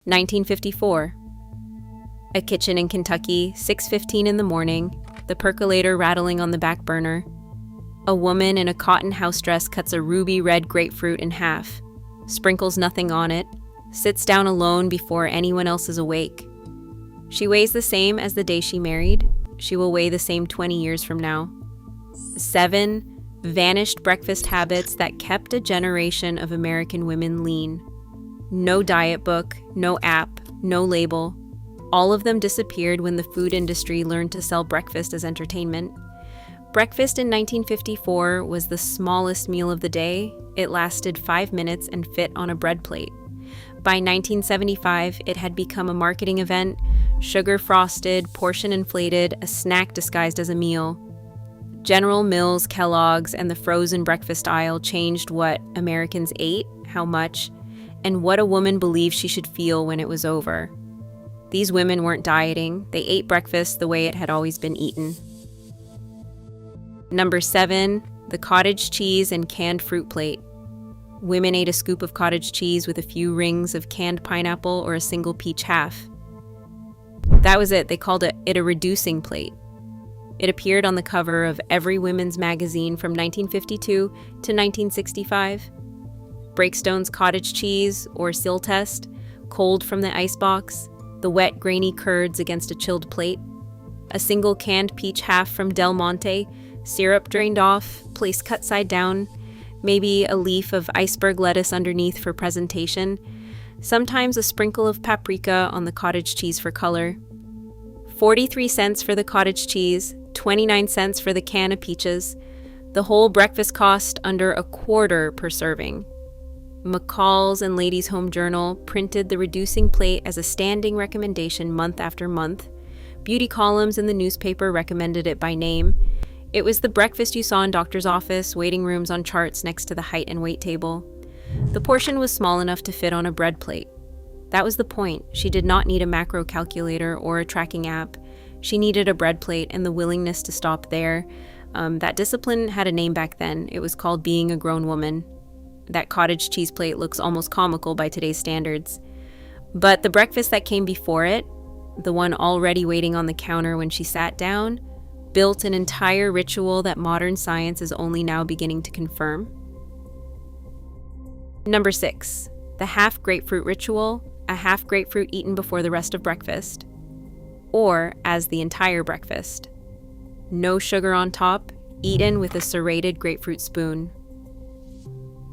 1954. A kitchen in Kentucky, 6:15 in the morning, the percolator rattling on the back burner. A woman in a cotton house dress cuts a ruby red grapefruit in half, sprinkles nothing on it, sits down alone before anyone else is awake. She weighs the same as the day she married. She will weigh the same 20 years from now. 7 vanished breakfast habits that kept a generation of American women lean. No diet book, no app, no label. All of them disappeared when the food industry learned to sell breakfast as entertainment. Breakfast in 1954 was the smallest meal of the day. It lasted 5 minutes and fit on a bread plate. By 1975, it had become a marketing event, sugar-frosted, portion-inflated, a snack disguised as a meal. General Mills, Kellogg's, and the frozen breakfast aisle changed what Americans ate, how much, and what a woman believed she should feel when it was over. These women weren't dieting. They ate breakfast the way it had always been eaten. Number 7, the cottage cheese and canned fruit plate. Women ate a scoop of cottage cheese with a few rings of canned pineapple or a single peach half. That was it. They called it a reducing plate. It appeared on the cover of every women's magazine from 1952 to 1965. Breakstone's cottage cheese or Sil test, cold from the icebox, the wet, grainy curds against a chilled plate, a single canned peach half from Del Monte, syrup drained off, placed cut side down, maybe a leaf of iceberg lettuce underneath for presentation, sometimes a sprinkle of paprika on the cottage cheese for color. 43 cents for the cottage cheese, 29 cents for the can of peaches. The whole breakfast cost under a quarter per serving. McCall's and Ladies' Home Journal printed the reducing plate as a standing recommendation month after month. Beauty columns in the newspaper recommended it by name. It was the breakfast you saw in doctor's office, waiting rooms on charts next to the height and weight table. The portion was small enough to fit on a bread plate. That was the point. She did not need a macro calculator or a tracking app. She needed a bread plate and the willingness to stop there. That discipline had a name back then. It was called being a grown woman. That cottage cheese plate looks almost comical by today's standards. But the breakfast that came before it, the one already waiting on the counter when she sat down, built an entire ritual that modern science is only now beginning to confirm. Number 6, the half grapefruit ritual, a half grapefruit eaten before the rest of breakfast, or as the entire breakfast. No sugar on top, eaten with a serrated grapefruit spoon.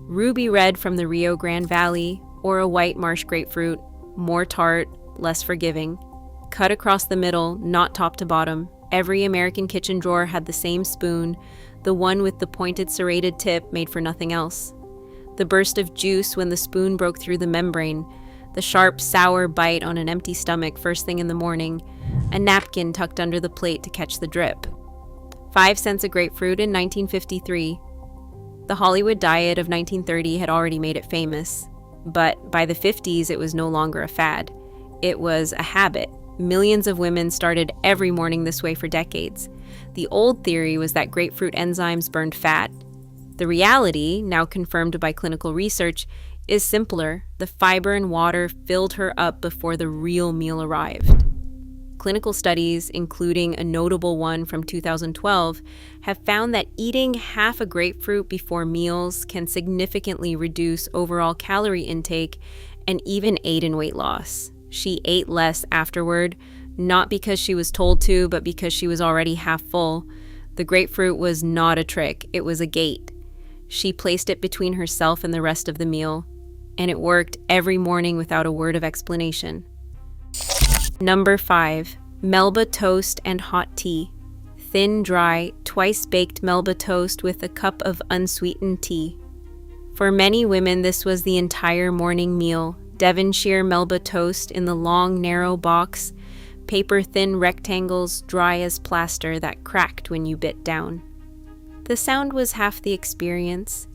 Ruby red from the Rio Grande Valley, or a white marsh grapefruit, more tart, less forgiving. Cut across the middle, not top to bottom. Every American kitchen drawer had the same spoon, the one with the pointed serrated tip made for nothing else. The burst of juice when the spoon broke through the membrane, the sharp, sour bite on an empty stomach first thing in the morning, a napkin tucked under the plate to catch the drip. 5 cents a grapefruit in 1953. The Hollywood diet of 1930 had already made it famous, but by the 50s it was no longer a fad. It was a habit. Millions of women started every morning this way for decades. The old theory was that grapefruit enzymes burned fat. The reality, now confirmed by clinical research, is simpler. The fiber and water filled her up before the real meal arrived. Clinical studies, including a notable one from 2012, have found that eating half a grapefruit before meals can significantly reduce overall calorie intake and even aid in weight loss. She ate less afterward, not because she was told to, but because she was already half full. The grapefruit was not a trick, it was a gate. She placed it between herself and the rest of the meal, and it worked every morning without a word of explanation. Number 5, Melba toast and hot tea. Thin, dry, twice-baked Melba toast with a cup of unsweetened tea. For many women, this was the entire morning meal. Devonshire Melba toast in the long, narrow box, paper-thin rectangles dry as plaster that cracked when you bit down. The sound was half the experience.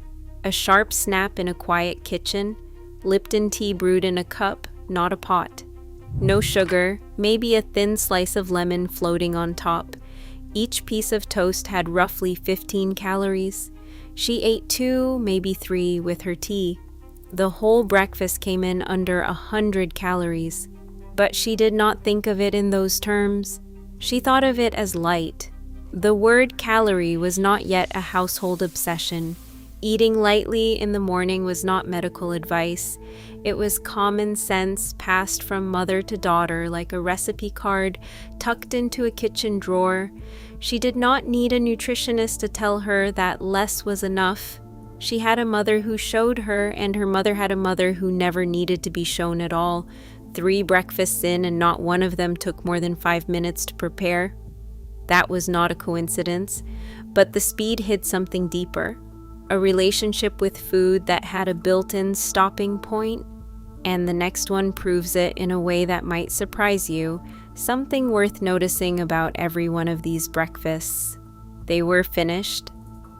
A sharp snap in a quiet kitchen, Lipton tea brewed in a cup, not a pot. No sugar, maybe a thin slice of lemon floating on top. Each piece of toast had roughly 15 calories. She ate 2, maybe 3 with her tea. The whole breakfast came in under 100 calories. But she did not think of it in those terms. She thought of it as light. The word calorie was not yet a household obsession. Eating lightly in the morning was not medical advice. It was common sense passed from mother to daughter like a recipe card tucked into a kitchen drawer. She did not need a nutritionist to tell her that less was enough. She had a mother who showed her, and her mother had a mother who never needed to be shown at all. 3 breakfasts in, and not one of them took more than 5 minutes to prepare. That was not a coincidence, but the speed hid something deeper. A relationship with food that had a built-in stopping point, and the next one proves it in a way that might surprise you. Something worth noticing about every one of these breakfasts. They were finished.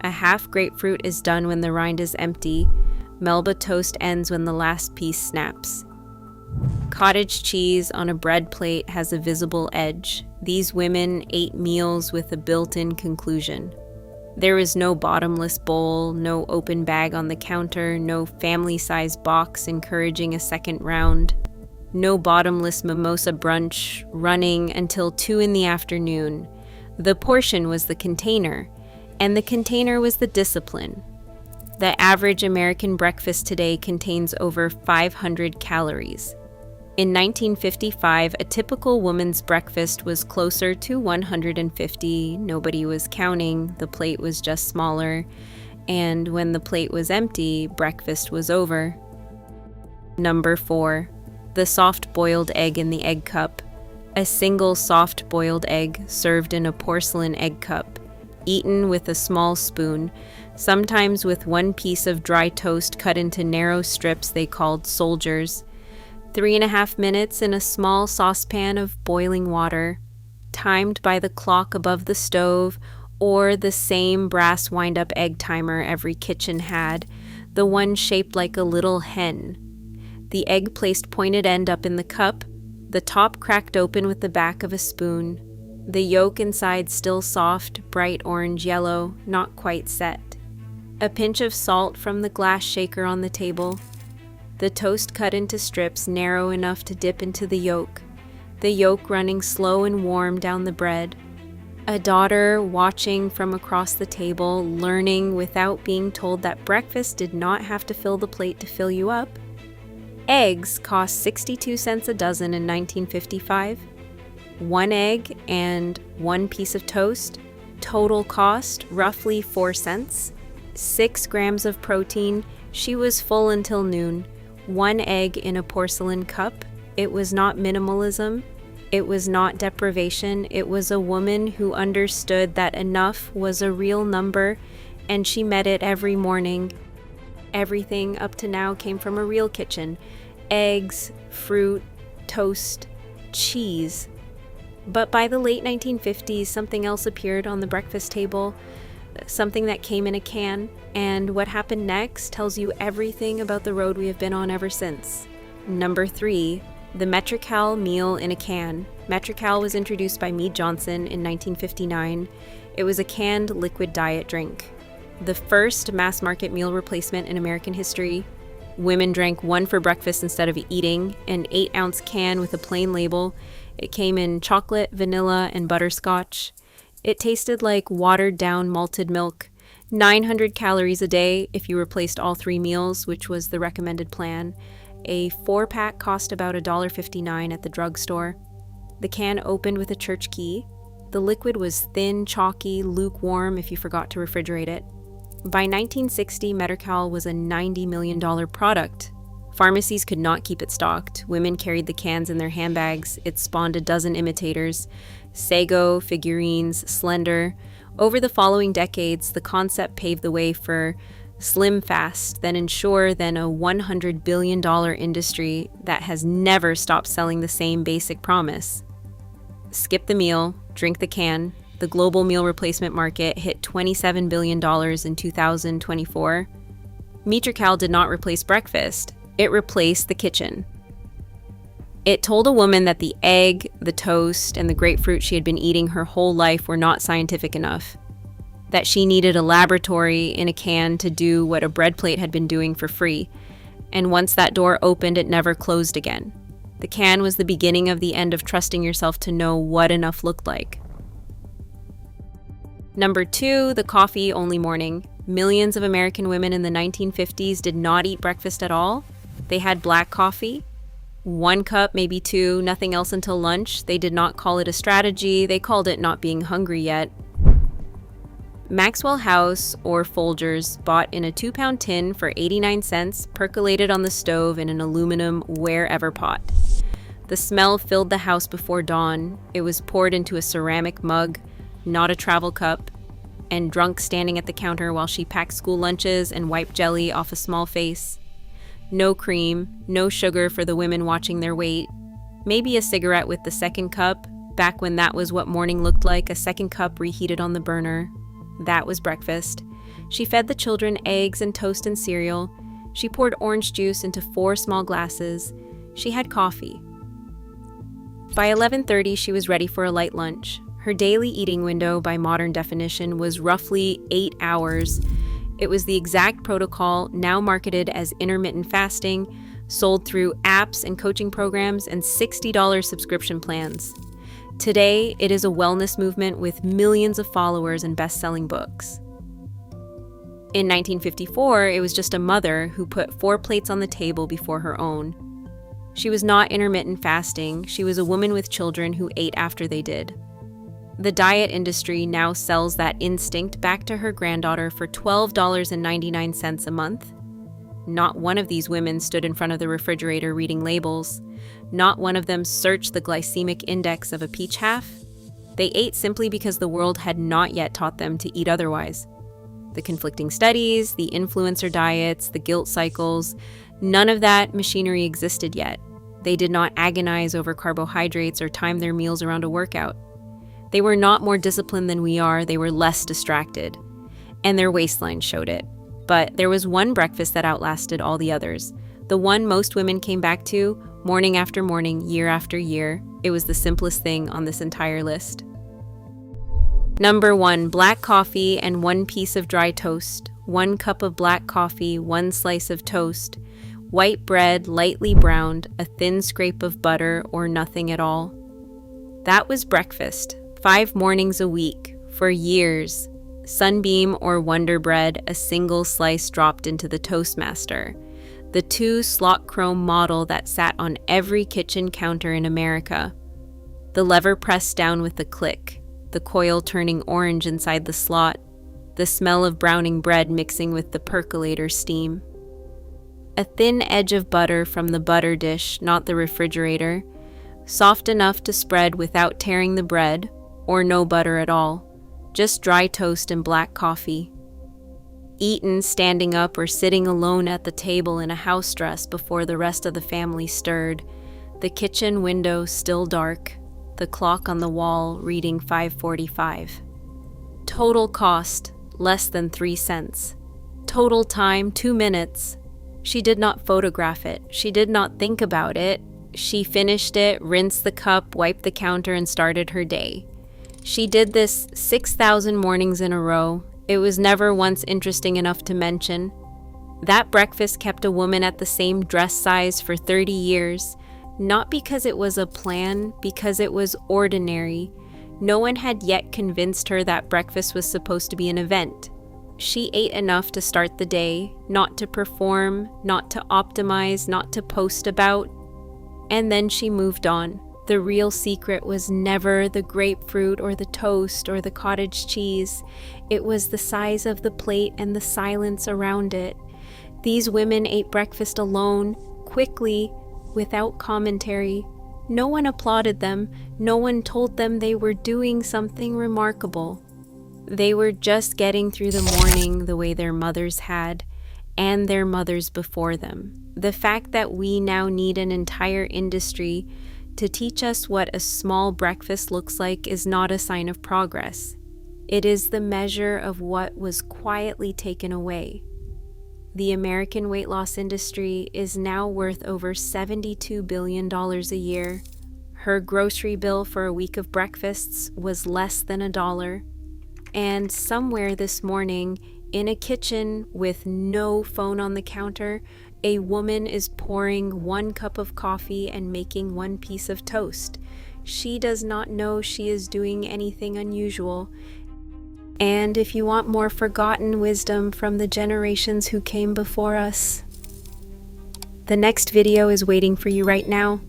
A half grapefruit is done when the rind is empty. Melba toast ends when the last piece snaps. Cottage cheese on a bread plate has a visible edge. These women ate meals with a built-in conclusion. There was no bottomless bowl, no open bag on the counter, no family-sized box encouraging a second round, no bottomless mimosa brunch running until 2 in the afternoon. The portion was the container, and the container was the discipline. The average American breakfast today contains over 500 calories. In 1955, a typical woman's breakfast was closer to 150. Nobody was counting, the plate was just smaller, and when the plate was empty, breakfast was over. Number 4, the soft-boiled egg in the egg cup. A single soft-boiled egg served in a porcelain egg cup, eaten with a small spoon, sometimes with one piece of dry toast cut into narrow strips they called soldiers. 3.5 minutes in a small saucepan of boiling water, timed by the clock above the stove or the same brass wind-up egg timer every kitchen had, the one shaped like a little hen. The egg placed pointed end up in the cup, the top cracked open with the back of a spoon, the yolk inside still soft, bright orange-yellow, not quite set. A pinch of salt from the glass shaker on the table. The toast cut into strips narrow enough to dip into the yolk running slow and warm down the bread. A daughter watching from across the table, learning without being told that breakfast did not have to fill the plate to fill you up. Eggs cost 62 cents a dozen in 1955. 1 egg and 1 piece of toast. Total cost, roughly 4 cents. 6 grams of protein. She was full until noon. 1 egg in a porcelain cup. It was not minimalism. It was not deprivation. It was a woman who understood that enough was a real number, and she met it every morning. Everything up to now came from a real kitchen. Eggs, fruit, toast, cheese. But by the late 1950s, something else appeared on the breakfast table, something that came in a can, and what happened next tells you everything about the road we have been on ever since. Number 3, the Metrical meal in a can. Metrical was introduced by Mead Johnson in 1959. It was a canned liquid diet drink. The first mass-market meal replacement in American history. Women drank 1 for breakfast instead of eating, an 8-ounce can with a plain label. It came in chocolate, vanilla, and butterscotch. It tasted like watered-down malted milk. 900 calories a day if you replaced all 3 meals, which was the recommended plan. A 4-pack cost about $1.59 at the drugstore. The can opened with a church key. The liquid was thin, chalky, lukewarm if you forgot to refrigerate it. By 1960, Metrical was a $90 million product. Pharmacies could not keep it stocked. Women carried the cans in their handbags. It spawned a dozen imitators. Sago, Figurines, Slender. Over the following decades, the concept paved the way for Slim Fast, then Ensure, then a $100 billion industry that has never stopped selling the same basic promise. Skip the meal, drink the can. The global meal replacement market hit $27 billion in 2024. Metrical did not replace breakfast. It replaced the kitchen. It told a woman that the egg, the toast, and the grapefruit she had been eating her whole life were not scientific enough. That she needed a laboratory in a can to do what a bread plate had been doing for free. And once that door opened, it never closed again. The can was the beginning of the end of trusting yourself to know what enough looked like. Number 2, the coffee-only morning. Millions of American women in the 1950s did not eat breakfast at all. They had black coffee, 1 cup, maybe 2, nothing else until lunch. They did not call it a strategy. They called it not being hungry yet. Maxwell House or Folgers bought in a 2-pound tin for 89 cents, percolated on the stove in an aluminum wherever pot. The smell filled the house before dawn. It was poured into a ceramic mug, not a travel cup, and drunk standing at the counter while she packed school lunches and wiped jelly off a small face. No cream, no sugar for the women watching their weight. Maybe a cigarette with the second cup, back when that was what morning looked like, a second cup reheated on the burner. That was breakfast. She fed the children eggs and toast and cereal. She poured orange juice into 4 small glasses. She had coffee. By 11:30, she was ready for a light lunch. Her daily eating window, by modern definition, was roughly 8 hours. It was the exact protocol now marketed as intermittent fasting, sold through apps and coaching programs and $60 subscription plans. Today, it is a wellness movement with millions of followers and best-selling books. In 1954, it was just a mother who put 4 plates on the table before her own. She was not intermittent fasting. She was a woman with children who ate after they did. The diet industry now sells that instinct back to her granddaughter for $12.99 a month. Not one of these women stood in front of the refrigerator reading labels. Not one of them searched the glycemic index of a peach half. They ate simply because the world had not yet taught them to eat otherwise. The conflicting studies, the influencer diets, the guilt cycles, none of that machinery existed yet. They did not agonize over carbohydrates or time their meals around a workout. They were not more disciplined than we are, they were less distracted. And their waistline showed it. But there was one breakfast that outlasted all the others. The one most women came back to, morning after morning, year after year. It was the simplest thing on this entire list. Number 1, black coffee and 1 piece of dry toast. 1 cup of black coffee, 1 slice of toast. White bread, lightly browned, a thin scrape of butter, or nothing at all. That was breakfast. 5 mornings a week, for years. Sunbeam or Wonder Bread, a single slice dropped into the Toastmaster. The 2 slot chrome model that sat on every kitchen counter in America. The lever pressed down with a click, the coil turning orange inside the slot, the smell of browning bread mixing with the percolator steam. A thin edge of butter from the butter dish, not the refrigerator, soft enough to spread without tearing the bread, or no butter at all, just dry toast and black coffee. Eaten standing up or sitting alone at the table in a house dress before the rest of the family stirred, the kitchen window still dark, the clock on the wall reading 5:45. Total cost, less than 3 cents. Total time, 2 minutes. She did not photograph it. She did not think about it. She finished it, rinsed the cup, wiped the counter, and started her day. She did this 6,000 mornings in a row. It was never once interesting enough to mention. That breakfast kept a woman at the same dress size for 30 years, not because it was a plan, because it was ordinary. No one had yet convinced her that breakfast was supposed to be an event. She ate enough to start the day, not to perform, not to optimize, not to post about. And then she moved on. The real secret was never the grapefruit or the toast or the cottage cheese. It was the size of the plate and the silence around it. These women ate breakfast alone, quickly, without commentary. No one applauded them. No one told them they were doing something remarkable. They were just getting through the morning the way their mothers had, and their mothers before them. The fact that we now need an entire industry to teach us what a small breakfast looks like is not a sign of progress. It is the measure of what was quietly taken away. The American weight loss industry is now worth over $72 billion a year. Her grocery bill for a week of breakfasts was less than $1. And somewhere this morning, in a kitchen with no phone on the counter, A woman is pouring 1 cup of coffee and making 1 piece of toast. She does not know she is doing anything unusual. And if you want more forgotten wisdom from the generations who came before us, the next video is waiting for you right now.